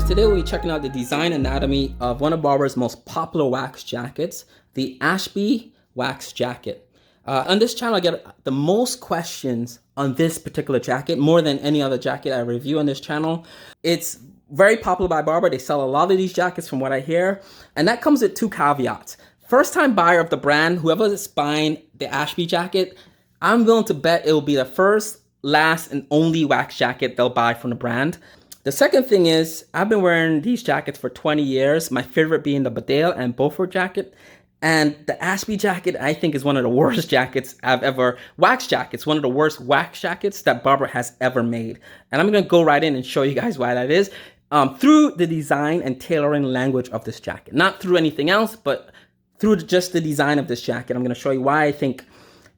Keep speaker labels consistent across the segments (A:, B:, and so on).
A: Today we'll be checking out the design anatomy of one of Barbour's most popular wax jackets, the Ashby wax jacket. On this channel I get the most questions on this particular jacket, more than any other jacket I review on this channel. It's very popular by Barbour. They sell a lot of these jackets from what I hear, and that comes with two caveats. First time buyer of the brand, whoever is buying the Ashby jacket, I'm willing to bet it will be the first, last, and only wax jacket they'll buy from the brand. The second thing is, I've been wearing these jackets for 20 years, my favorite being the Badale and Beaufort jacket. And the Ashby jacket, I think, is one of the worst jackets wax jackets, one of the worst wax jackets that Barbour has ever made. And I'm gonna go right in and show you guys why that is, through the design and tailoring language of this jacket. Not through anything else, but through just the design of this jacket. I'm gonna show you why I think,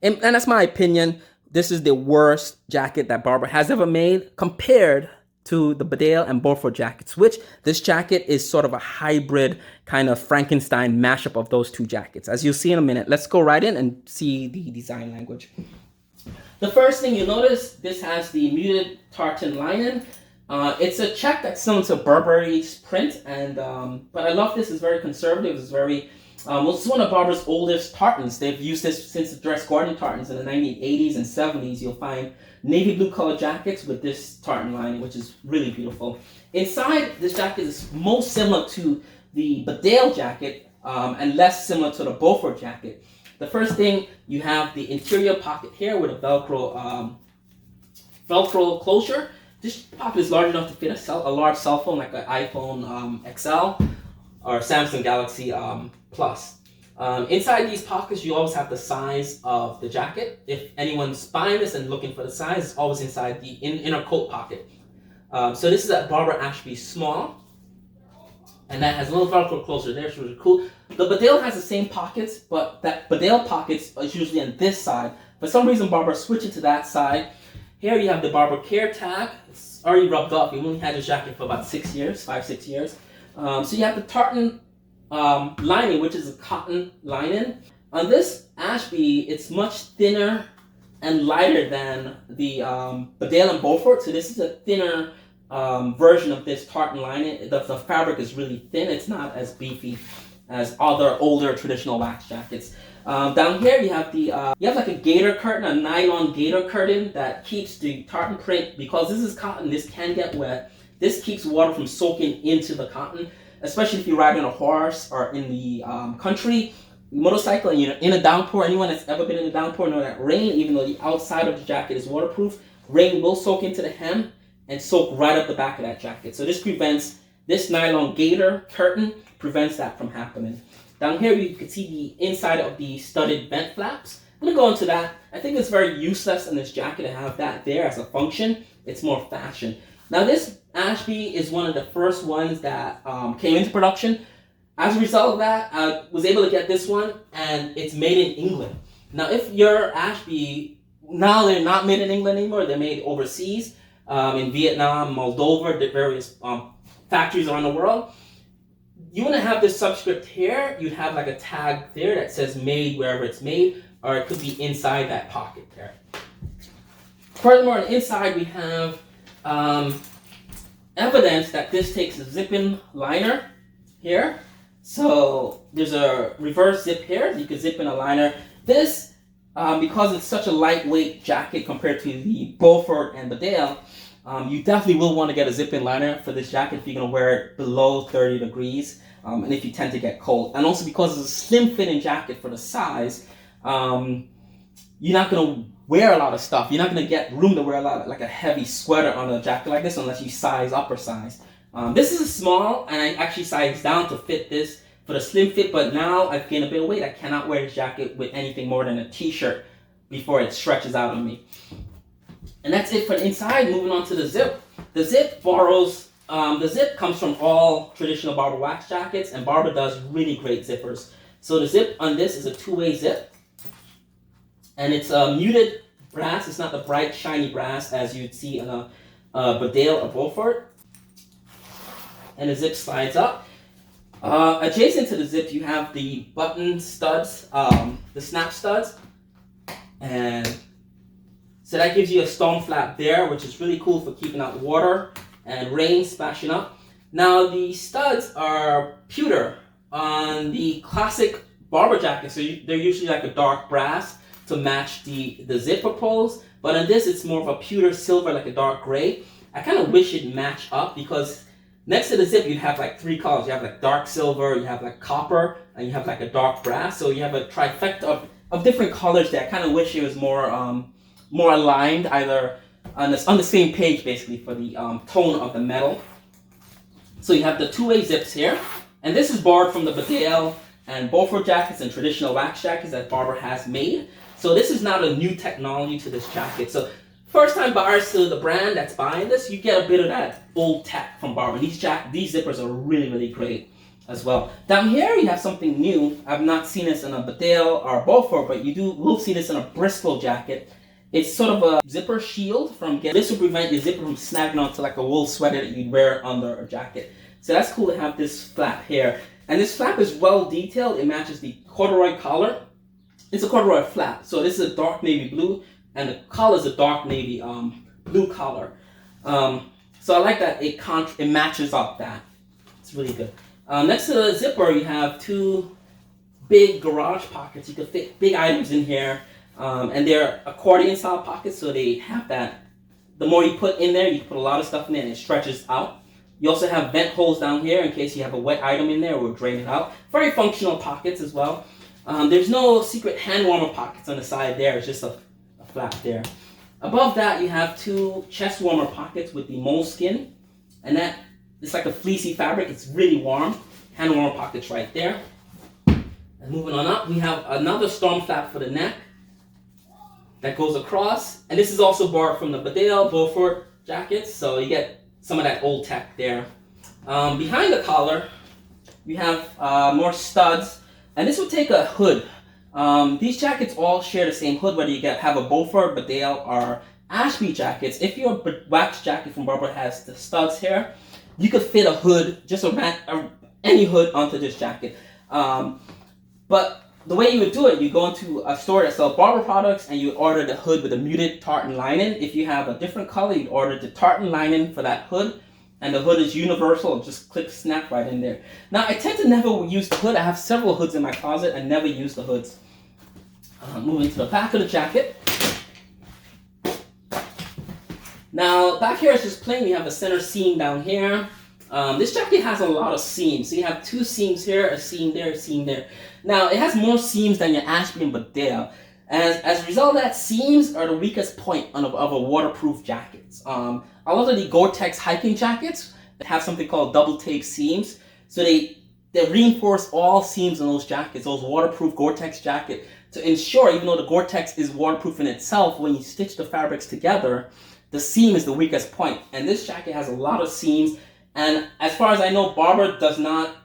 A: and that's my opinion, this is the worst jacket that Barbour has ever made compared to the Badale and Beaufort jackets, which this jacket is sort of a hybrid kind of Frankenstein mashup of those two jackets. As you'll see in a minute, let's go right in and see the design language. The first thing you'll notice, this has the muted tartan lining. It's a check that's similar to Burberry's print, and but I love this. It's very conservative. It's very well, it's one of Barbour's oldest tartans. They've used this since the dress garden tartans in the 1980s and 70s. You'll find navy blue color jackets with this tartan lining, which is really beautiful. Inside, this jacket is most similar to the Badale jacket and less similar to the Beaufort jacket. The first thing, you have the interior pocket here with a Velcro closure. This pocket is large enough to fit a large cell phone like an iPhone XL or Samsung Galaxy Plus. Inside these pockets, you always have the size of the jacket. If anyone's buying this and looking for the size, it's always inside the inner coat pocket. So this is a Barbour Ashby small, and that has a little Velcro closure there, which is really cool. The Badale has the same pockets, but that Badale pockets is usually on this side. For some reason, Barbour switched it to that side. Here you have the Barbour Care tag. It's already rubbed off. You've only had this jacket for about 6 years, 5-6 years. So you have the tartan lining, which is a cotton lining. On this Ashby, it's much thinner and lighter than the Badale and Beaufort. So this is a thinner version of this tartan lining. The fabric is really thin. It's not as beefy as other older traditional wax jackets. Down here you have like a gaiter curtain, a nylon gaiter curtain that keeps the tartan print, because this is cotton, this can get wet. This keeps water from soaking into the cotton, especially if you're riding a horse or in the country, motorcycle, and you're in a downpour. Anyone that's ever been in a downpour know that rain, even though the outside of the jacket is waterproof, rain will soak into the hem and soak right up the back of that jacket. So this nylon gaiter curtain prevents that from happening. Down here you can see the inside of the studded vent flaps. I'm going to go into that. I think it's very useless in this jacket to have that there as a function. It's more fashion. Now this Ashby is one of the first ones that came into production. As a result of that, I was able to get this one, and it's made in England. Now if your Ashby, now they're not made in England anymore, they're made overseas, in Vietnam, Moldova, the various factories around the world. You want to have this subscript here, you'd have like a tag there that says made wherever it's made, or it could be inside that pocket there. Furthermore, on the inside we have evidence that this takes a zip-in liner here. So there's a reverse zip here. You can zip in a liner. This, because it's such a lightweight jacket compared to the Beaufort and Badale, you definitely will want to get a zip-in liner for this jacket if you're going to wear it below 30 degrees and if you tend to get cold. And also because it's a slim-fitting jacket for the size, you're not going to wear a lot of stuff. You're not going to get room to wear a lot, like a heavy sweater on a jacket like this, unless you size up or size. This is a small, and I actually sized down to fit this for the slim fit, but now I've gained a bit of weight. I cannot wear this jacket with anything more than a t-shirt before it stretches out on me. And that's it for the inside. Moving on to the zip. The zip comes from all traditional Barbour wax jackets, and Barbour does really great zippers. So the zip on this is a two-way zip. And it's a muted brass. It's not the bright, shiny brass as you'd see in a Badale or Beaufort. And the zip slides up. Adjacent to the zip, you have the button studs, the snap studs. And so that gives you a stone flap there, which is really cool for keeping out water and rain splashing up. Now the studs are pewter on the classic Barbour jacket, so they're usually like a dark brass to match the zipper poles. But on this, it's more of a pewter silver, like a dark gray. I kind of wish it matched up because next to the zip, you have like three colors. You have like dark silver, you have like copper, and you have like a dark brass. So you have a trifecta of different colors there. I kind of wish it was more aligned, either on the same page basically for the tone of the metal. So you have the two-way zips here, and this is borrowed from the Badale and Beaufort jackets and traditional wax jackets that Barbour has made. So this is not a new technology to this jacket. So first time buyers to the brand that's buying this, you get a bit of that old tech from Barbour. These zippers are really, really great as well. Down here you have something new. I've not seen this in a Badale or a Beaufort, but will see this in a Bristol jacket. It's sort of a zipper shield this will prevent your zipper from snagging onto like a wool sweater that you'd wear under a jacket. So that's cool to have this flap here. And this flap is well detailed. It matches the corduroy collar. It's a corduroy flap. So this is a dark navy blue, and the collar is a dark navy blue collar. So I like that it matches up that. It's really good. Next to the zipper, you have two big garage pockets. You can fit big items in here. And they're accordion style pockets, so they have that. The more you put in there, you put a lot of stuff in there and it stretches out. You also have vent holes down here in case you have a wet item in there, or drain it out. Very functional pockets as well. There's no secret hand warmer pockets on the side there, it's just a flap there. Above that, you have two chest warmer pockets with the moleskin, and it's like a fleecy fabric, it's really warm. Hand warmer pockets right there. And moving on up, we have another storm flap for the neck that goes across, and this is also borrowed from the Badale Beaufort jackets, so you get some of that old tech there. Behind the collar, we have more studs, and this will take a hood. These jackets all share the same hood, whether you have a Beaufort, Badale, or Ashby jackets. If your wax jacket from Barbour has the studs here, you could fit a hood, just any hood onto this jacket. But the way you would do it, you go into a store that sells Barbour products and you order the hood with a muted tartan lining. If you have a different color, you order the tartan lining for that hood, and the hood is universal, just click snap right in there. Now I tend to never use the hood. I have several hoods in my closet and never use the hoods. Moving to the back of the jacket. Now back here is just plain. You have a center seam down here. This jacket has a lot of seams. So you have two seams here, a seam there, a seam there. Now, it has more seams than your Ashby and Badale. As a result of that, seams are the weakest point of a waterproof jackets. A lot of the Gore-Tex hiking jackets have something called double tape seams. So they reinforce all seams in those jackets, those waterproof Gore-Tex jacket, to ensure, even though the Gore-Tex is waterproof in itself, when you stitch the fabrics together, the seam is the weakest point. And this jacket has a lot of seams. And as far as I know, Barbour does not,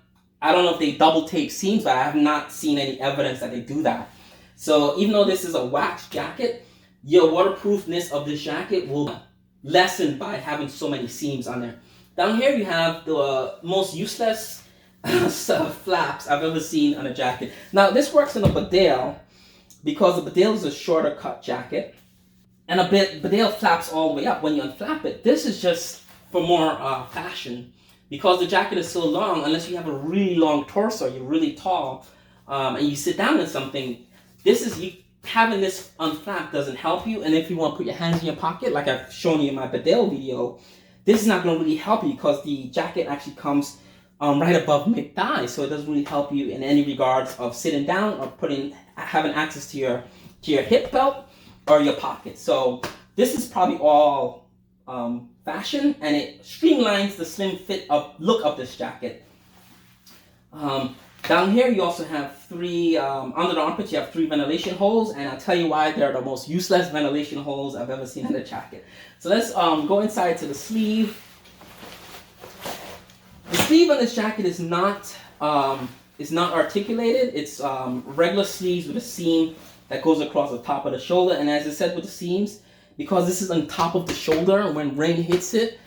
A: I don't know if they double tape seams, but I have not seen any evidence that they do that. So even though this is a wax jacket, your waterproofness of this jacket will lessen by having so many seams on there. Down here you have the most useless flaps I've ever seen on a jacket. Now this works in a Badale because the Badale is a shorter cut jacket, and Badale flaps all the way up when you unflap it. This is just for more fashion, because the jacket is so long. Unless you have a really long torso, you're really tall, and you sit down in something, having this unflapped doesn't help you. And if you want to put your hands in your pocket, like I've shown you in my Badale video, this is not going to really help you because the jacket actually comes right above mid-thigh, so it doesn't really help you in any regards of sitting down or having access to your hip belt or your pocket. So this is probably all fashion, and it streamlines the slim fit look of this jacket. Down here you also have three, under the armpits you have three ventilation holes, and I'll tell you why they're the most useless ventilation holes I've ever seen in a jacket. So let's go inside to the sleeve. The sleeve on this jacket is not articulated. It's regular sleeves with a seam that goes across the top of the shoulder, and as I said with the seams, because this is on top of the shoulder, when rain hits it,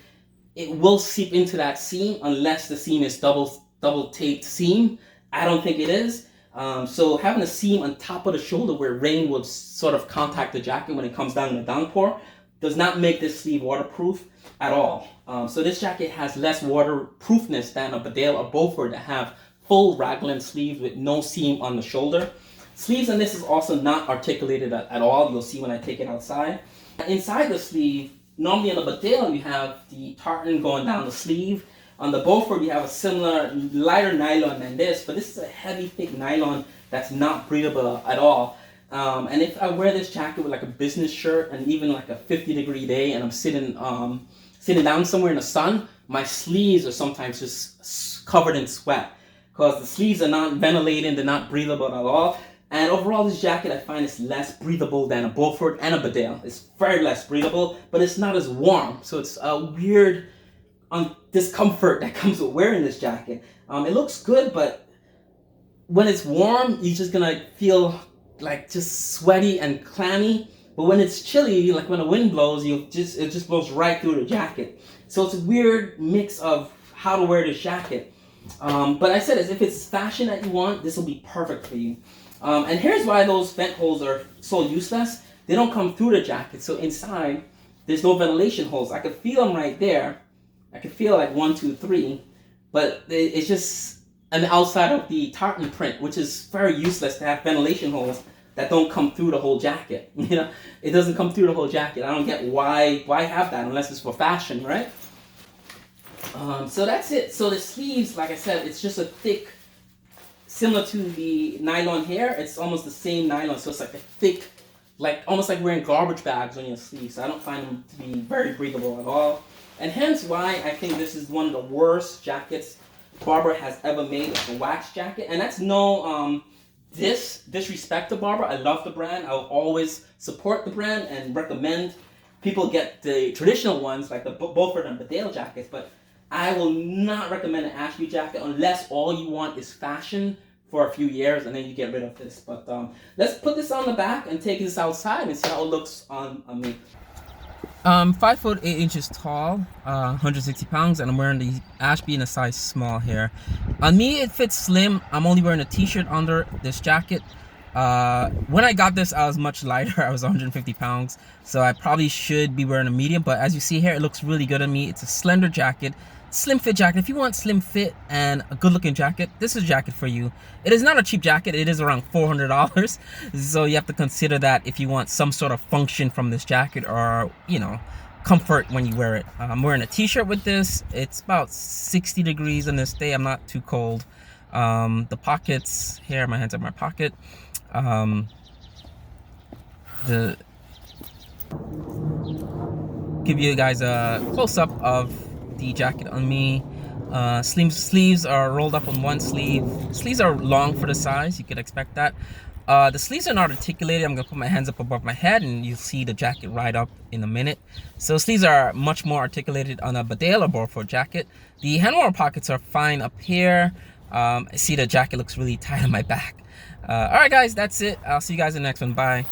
A: it will seep into that seam unless the seam is double taped seam. I don't think it is. So having a seam on top of the shoulder where rain would sort of contact the jacket when it comes down in the downpour does not make this sleeve waterproof at all. So this jacket has less waterproofness than a Badale or Beaufort that have full raglan sleeves with no seam on the shoulder. Sleeves on this is also not articulated at all. You'll see when I take it outside. Inside the sleeve, normally on the Badale you have the tartan going down the sleeve. On the Beaufort you have a similar lighter nylon than this, but this is a heavy thick nylon that's not breathable at all. And if I wear this jacket with like a business shirt and even like a 50-degree day and I'm sitting down somewhere in the sun, my sleeves are sometimes just covered in sweat because the sleeves are not ventilating, they're not breathable at all. And overall this jacket I find is less breathable than a Beaufort and a Badale. It's very less breathable, but it's not as warm. So it's a weird discomfort that comes with wearing this jacket. It looks good, but when it's warm, you're just gonna feel like just sweaty and clammy. But when it's chilly, like when the wind blows, it just blows right through the jacket. So it's a weird mix of how to wear this jacket. But I said, if it's fashion that you want, this will be perfect for you. And here's why those vent holes are so useless. They don't come through the jacket, so inside there's no ventilation holes. I could feel them right there. I could feel like 1, 2, 3, but it's just on the outside of the tartan print, which is very useless to have ventilation holes that don't come through the whole jacket. You know, it doesn't come through the whole jacket. I don't get why have that unless it's for fashion, right? So that's it. So the sleeves, like I said, it's just a thick, similar to the nylon here. It's almost the same nylon, so it's like a thick, like almost like wearing garbage bags on your sleeves. So I don't find them to be very breathable at all. And hence why I think this is one of the worst jackets Barbour has ever made. It's a wax jacket. And that's no disrespect to Barbour. I love the brand. I'll always support the brand and recommend people get the traditional ones like the Beaufort and Badale jackets. But I will not recommend an Ashby jacket unless all you want is fashion for a few years and then you get rid of this. But let's put this on the back and take this outside and see how it looks on me. 5 foot 8 inches tall, 160 pounds, and I'm wearing the Ashby in a size small here. On me, it fits slim. I'm only wearing a t-shirt under this jacket. When I got this, I was much lighter. I was 150 pounds, so I probably should be wearing a medium, but as you see here, it looks really good on me. It's a slender jacket, slim fit jacket. If you want slim fit and a good looking jacket, this is a jacket for you. It is not a cheap jacket. It is around $400, so you have to consider that if you want some sort of function from this jacket or, you know, comfort when you wear it. I'm wearing a t-shirt with this. It's about 60 degrees on this day. I'm not too cold. The pockets here, my hands are in my pocket. Give you guys a close-up of the jacket on me. Sleeves are rolled up on one sleeve. Sleeves are long for the size. You could expect that. The sleeves are not articulated. I'm gonna put my hands up above my head and you'll see the jacket right up in a minute. So sleeves are much more articulated on a Badale or Beaufort jacket. The handlebar pockets are fine up here. I see the jacket looks really tight on my back. Alright guys, that's it. I'll see you guys in the next one. Bye.